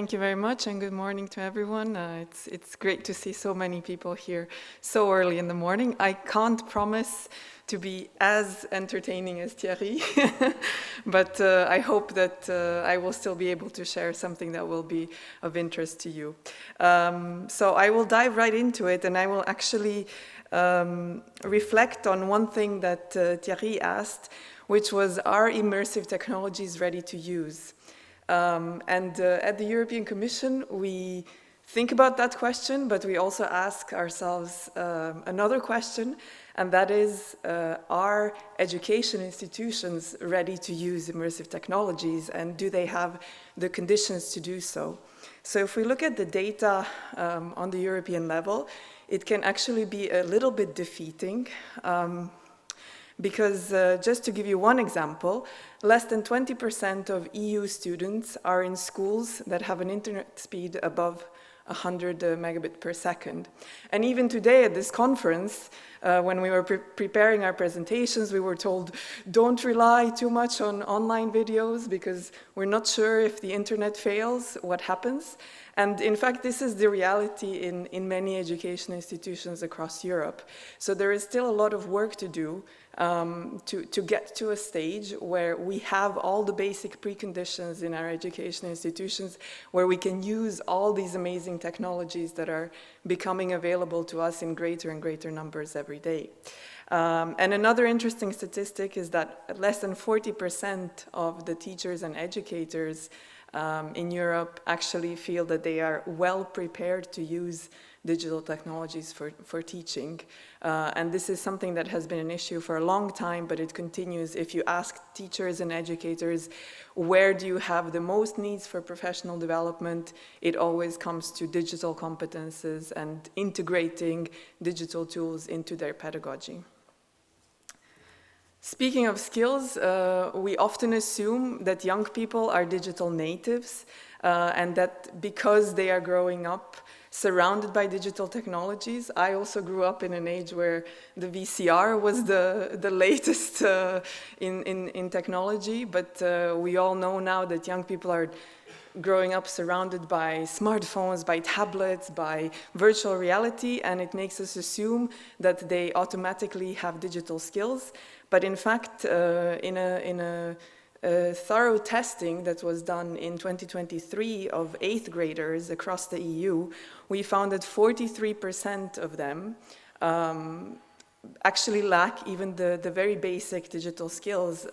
Thank you very much, and good morning to everyone. It's great to see so many people here so early in the morning. I can't promise to be as entertaining as Thierry, but I hope that I will still be able to share something that will be of interest to you. So I will dive right into it, and I will actually reflect on one thing that Thierry asked, which was, are immersive technologies ready to use? At the European Commission, we think about that question, but we also ask ourselves another question, and that is, are education institutions ready to use immersive technologies, and do they have the conditions to do so? So if we look at the data on the European level, it can actually be a little bit defeating. Because just to give you one example, less than 20% of EU students are in schools that have an internet speed above 100 megabit per second. And even today at this conference, when we were preparing our presentations, we were told, don't rely too much on online videos because we're not sure if the internet fails, what happens. And in fact, this is the reality in many education institutions across Europe. So there is still a lot of work to do to get to a stage where we have all the basic preconditions in our education institutions where we can use all these amazing technologies that are becoming available to us in greater and greater numbers every day. And another interesting statistic is that less than 40% of the teachers and educators in Europe actually feel that they are well prepared to use digital technologies for teaching. And this is something that has been an issue for a long time, but it continues. If you ask teachers and educators, where do you have the most needs for professional development, it always comes to digital competences and integrating digital tools into their pedagogy. Speaking of skills, we often assume that young people are digital natives and that because they are growing up surrounded by digital technologies. I also grew up in an age where the VCR was the latest in technology, but we all know now that young people are growing up surrounded by smartphones, by tablets, by virtual reality, and it makes us assume that they automatically have digital skills. But in fact, in a thorough testing that was done in 2023 of 8th graders across the EU, we found that 43% of them actually lack even the very basic digital skills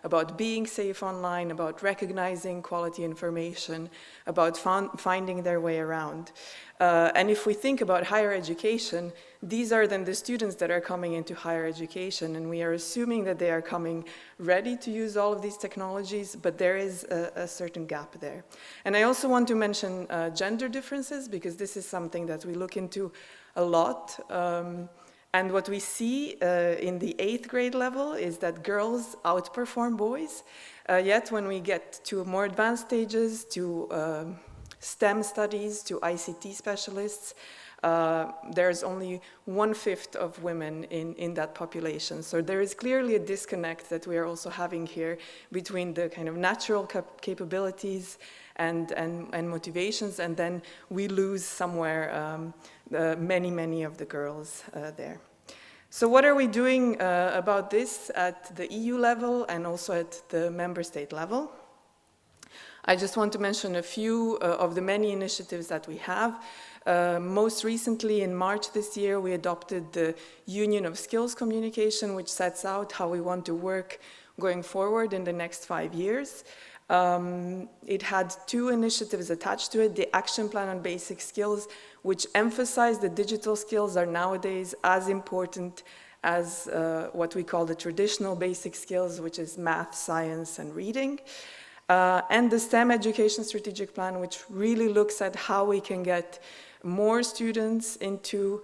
about being safe online, about recognizing quality information, about finding their way around. And if we think about higher education, these are then the students that are coming into higher education, and we are assuming that they are coming ready to use all of these technologies, but there is a certain gap there. And I also want to mention gender differences, because this is something that we look into a lot. And what we see in the 8th grade level is that girls outperform boys, yet when we get to more advanced stages, to STEM studies, to ICT specialists, there's only 1/5 of women in that population. So there is clearly a disconnect that we are also having here between the kind of natural capabilities and motivations, and then we lose somewhere many of the girls there. So what are we doing about this at the EU level and also at the member state level? I just want to mention a few of the many initiatives that we have. Most recently, in March this year, we adopted the Union of Skills Communication, which sets out how we want to work going forward in the next 5 years. It had 2 initiatives attached to it, the Action Plan on Basic Skills, which emphasized that digital skills are nowadays as important as what we call the traditional basic skills, which is math, science, and reading. And the STEM Education Strategic Plan, which really looks at how we can get more students into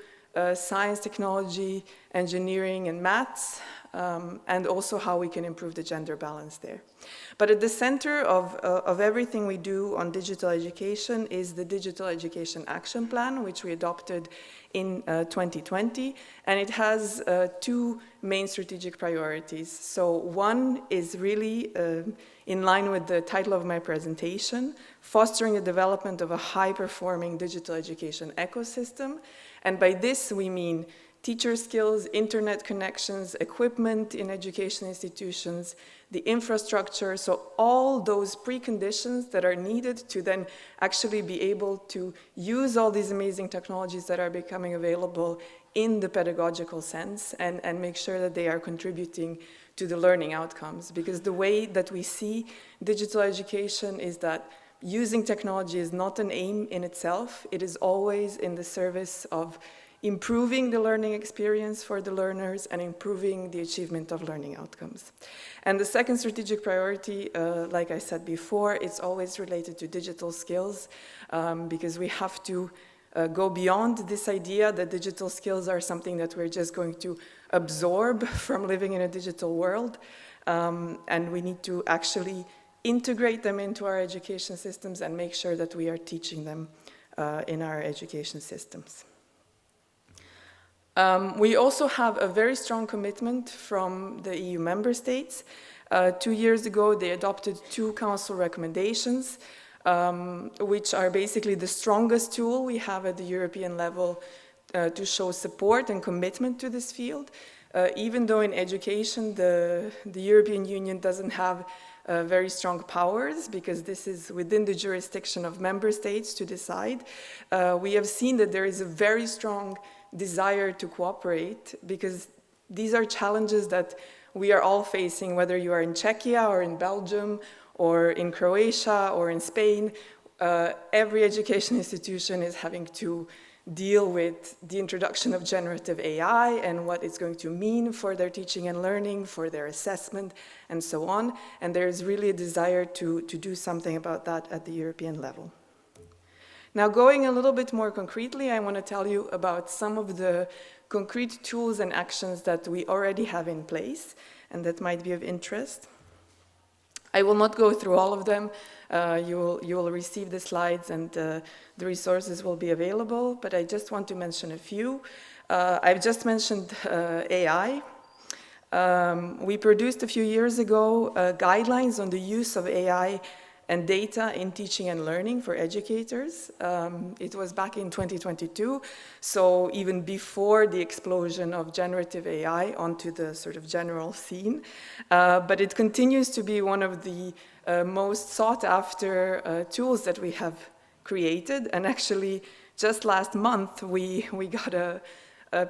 science, technology, engineering, and maths, and also how we can improve the gender balance there. But at the center of everything we do on digital education is the Digital Education Action Plan, which we adopted in 2020, and it has two main strategic priorities. So one is really in line with the title of my presentation, fostering the development of a high-performing digital education ecosystem. And by this we mean teacher skills, internet connections, equipment in education institutions, the infrastructure, so all those preconditions that are needed to then actually be able to use all these amazing technologies that are becoming available in the pedagogical sense and make sure that they are contributing to the learning outcomes. Because the way that we see digital education is that using technology is not an aim in itself, it is always in the service of improving the learning experience for the learners and improving the achievement of learning outcomes. And the second strategic priority, like I said before, it's always related to digital skills because we have to go beyond this idea that digital skills are something that we're just going to absorb from living in a digital world, and we need to actually integrate them into our education systems and make sure that we are teaching them in our education systems. We also have a very strong commitment from the EU member states. 2 years ago, they adopted 2 council recommendations, which are basically the strongest tool we have at the European level to show support and commitment to this field. Even though in education, the European Union doesn't have very strong powers, because this is within the jurisdiction of member states to decide, we have seen that there is a very strong desire to cooperate, because these are challenges that we are all facing, whether you are in Czechia or in Belgium or in Croatia or in Spain. Every education institution is having to deal with the introduction of generative AI and what it's going to mean for their teaching and learning, for their assessment, and so on. And there is really a desire to do something about that at the European level. Now, going a little bit more concretely, I want to tell you about some of the concrete tools and actions that we already have in place and that might be of interest. I will not go through all of them. You will receive the slides and the resources will be available, but I just want to mention a few. I've just mentioned AI. We produced a few years ago guidelines on the use of AI and data in teaching and learning for educators. It was back in 2022, so even before the explosion of generative AI onto the sort of general scene. But it continues to be one of the most sought after tools that we have created. And actually, just last month, we got a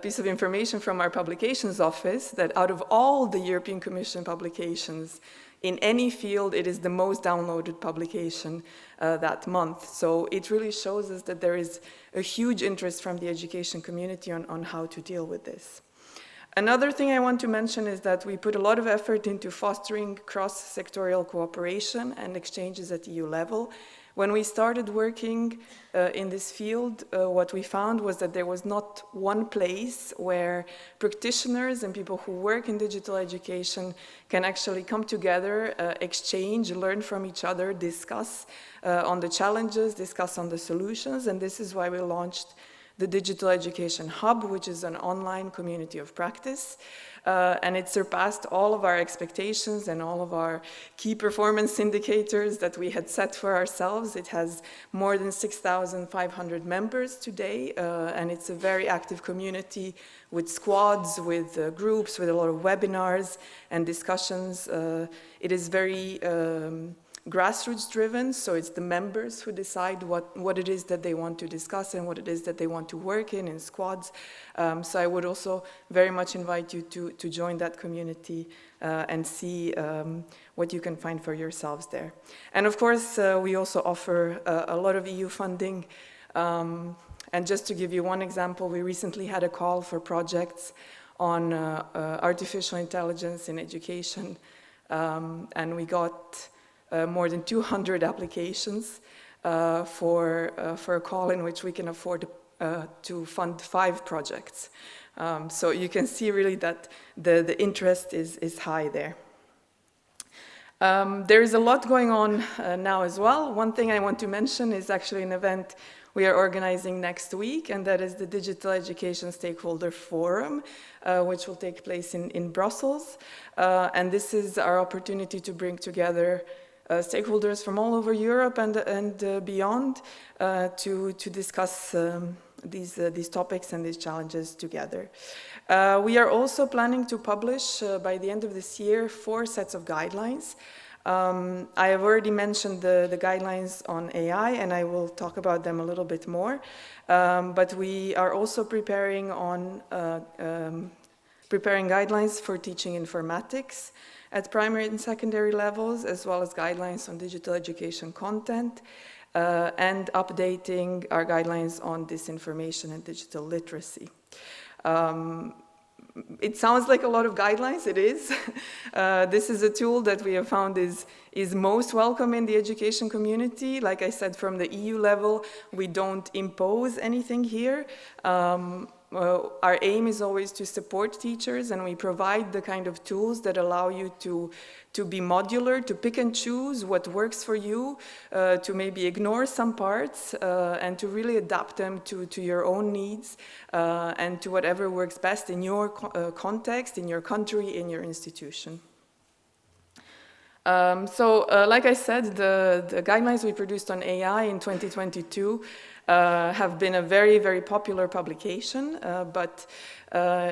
piece of information from our publications office that out of all the European Commission publications in any field, it is the most downloaded publication that month. So it really shows us that there is a huge interest from the education community on how to deal with this. Another thing I want to mention is that we put a lot of effort into fostering cross-sectorial cooperation and exchanges at EU level. When we started working in this field, what we found was that there was not one place where practitioners and people who work in digital education can actually come together, exchange, learn from each other, discuss on the challenges, discuss on the solutions, and this is why we launched the Digital Education Hub, which is an online community of practice. And it surpassed all of our expectations and all of our key performance indicators that we had set for ourselves. It has more than 6,500 members today, and it's a very active community with squads, with groups, with a lot of webinars and discussions. It is very grassroots driven, so it's the members who decide what it is that they want to discuss and what it is that they want to work in squads. So I would also very much invite you to join that community and see what you can find for yourselves there. And of course, we also offer a lot of EU funding. And just to give you one example, we recently had a call for projects on artificial intelligence in education, and we got more than 200 applications for a call in which we can afford to fund 5 projects. So you can see really that the interest is high there. There is a lot going on now as well. One thing I want to mention is actually an event we are organizing next week, and that is the Digital Education Stakeholder Forum, which will take place in Brussels. And this is our opportunity to bring together stakeholders from all over Europe and beyond to discuss these topics and these challenges together. We are also planning to publish by the end of this year 4 sets of guidelines. I have already mentioned the guidelines on AI, and I will talk about them a little bit more. But we are also preparing guidelines for teaching informatics at primary and secondary levels, as well as guidelines on digital education content, and updating our guidelines on disinformation and digital literacy. It sounds like a lot of guidelines, it is. This is a tool that we have found is most welcome in the education community. Like I said, from the EU level, we don't impose anything here. Our aim is always to support teachers, and we provide the kind of tools that allow you to be modular, to pick and choose what works for you, to maybe ignore some parts, and to really adapt them to your own needs and to whatever works best in your context, in your country, in your institution. Like I said, the guidelines we produced on AI in 2022 have been a very, very popular publication, but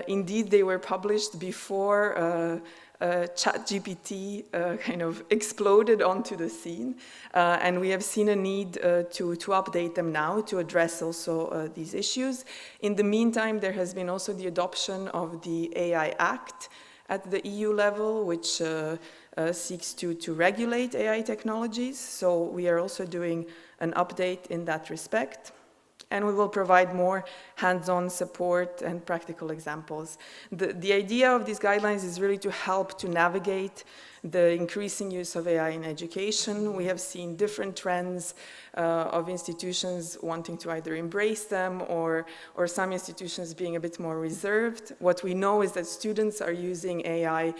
indeed they were published before ChatGPT kind of exploded onto the scene, and we have seen a need to update them now to address also these issues. In the meantime, there has been also the adoption of the AI Act at the EU level, which seeks to regulate AI technologies. So we are also doing an update in that respect. And we will provide more hands-on support and practical examples. The idea of these guidelines is really to help to navigate the increasing use of AI in education. We have seen different trends of institutions wanting to either embrace them or some institutions being a bit more reserved. What we know is that students are using AI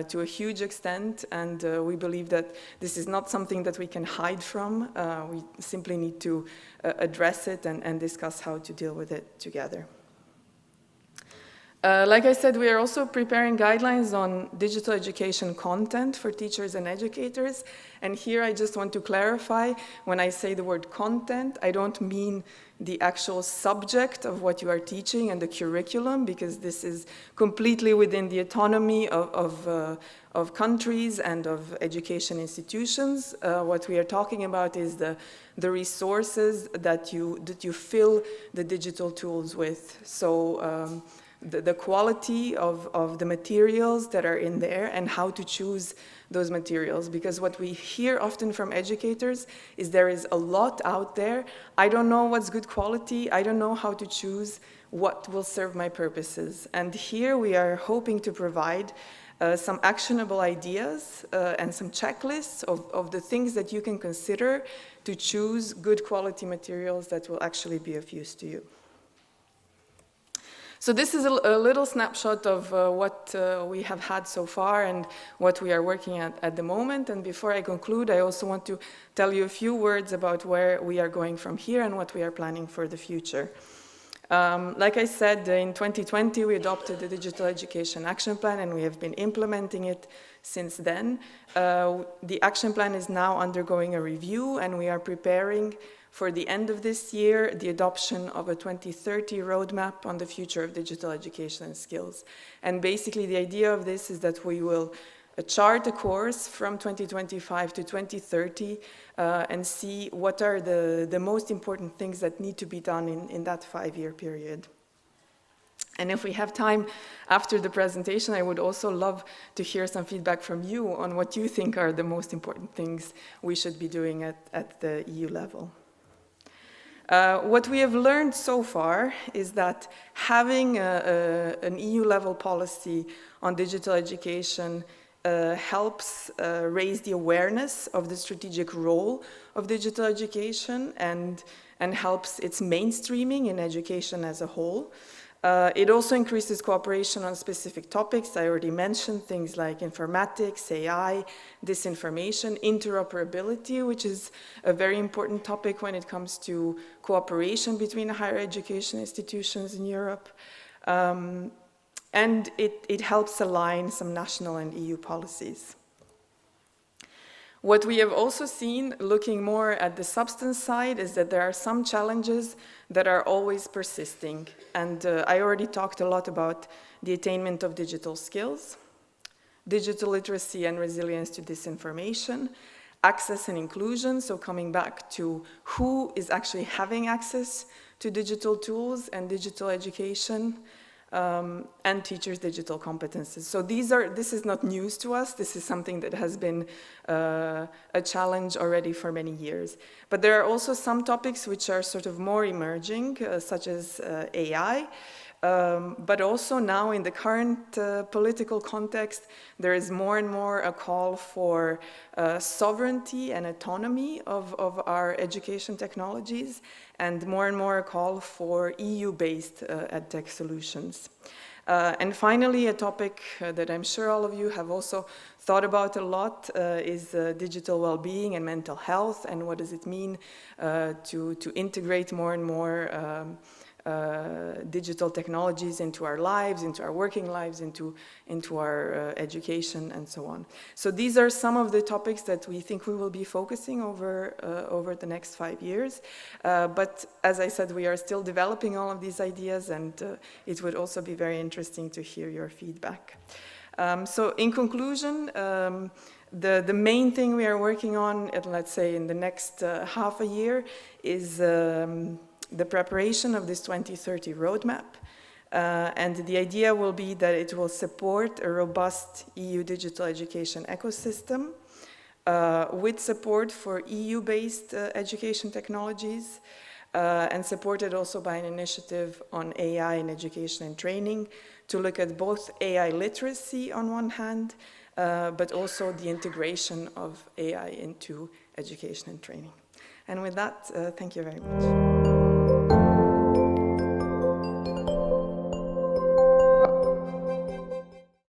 to a huge extent, and we believe that this is not something that we can hide from. We simply need to address it and discuss how to deal with it together. Like I said, we are also preparing guidelines on digital education content for teachers and educators. And here I just want to clarify, when I say the word content, I don't mean the actual subject of what you are teaching and the curriculum, because this is completely within the autonomy of countries and of education institutions. What we are talking about is the resources that you fill the digital tools with. So the quality of the materials that are in there and how to choose those materials. Because what we hear often from educators is there is a lot out there. I don't know what's good quality. I don't know how to choose what will serve my purposes. And here we are hoping to provide some actionable ideas and some checklists of the things that you can consider to choose good quality materials that will actually be of use to you. So this is a little snapshot of what we have had so far and what we are working at the moment. And before I conclude, I also want to tell you a few words about where we are going from here and what we are planning for the future. Like I said, in 2020, we adopted the Digital Education Action Plan, and we have been implementing it since then. The action plan is now undergoing a review, and we are preparing for the end of this year the adoption of a 2030 roadmap on the future of digital education and skills. And basically the idea of this is that we will chart a course from 2025 to 2030 and see what are the most important things that need to be done in that 5-year period. And if we have time after the presentation, I would also love to hear some feedback from you on what you think are the most important things we should be doing at the EU level. What we have learned so far is that having an EU-level policy on digital education helps raise the awareness of the strategic role of digital education and helps its mainstreaming in education as a whole. It also increases cooperation on specific topics. I already mentioned things like informatics, AI, disinformation, interoperability, which is a very important topic when it comes to cooperation between higher education institutions in Europe. And it helps align some national and EU policies. What we have also seen, looking more at the substance side, is that there are some challenges that are always persisting. And I already talked a lot about the attainment of digital skills, digital literacy and resilience to disinformation, access and inclusion, so coming back to who is actually having access to digital tools and digital education, and teachers' digital competences. So this is not news to us. This is something that has been a challenge already for many years. But there are also some topics which are sort of more emerging, such as AI. But also now in the current political context, there is more and more a call for sovereignty and autonomy of our education technologies, and more a call for EU-based EdTech solutions. And finally, a topic that I'm sure all of you have also thought about a lot is digital well-being and mental health, and what does it mean to integrate more and more digital technologies into our lives, into our working lives, into our education, and so on. So these are some of the topics that we think we will be focusing over the next 5 years. But as I said, we are still developing all of these ideas, and it would also be very interesting to hear your feedback. So in conclusion, the main thing we are working on, let's say in the next half a year, is the preparation of this 2030 roadmap. And the idea will be that it will support a robust EU digital education ecosystem with support for EU-based education technologies, and supported also by an initiative on AI in education and training to look at both AI literacy on one hand, but also the integration of AI into education and training. And with that, thank you very much.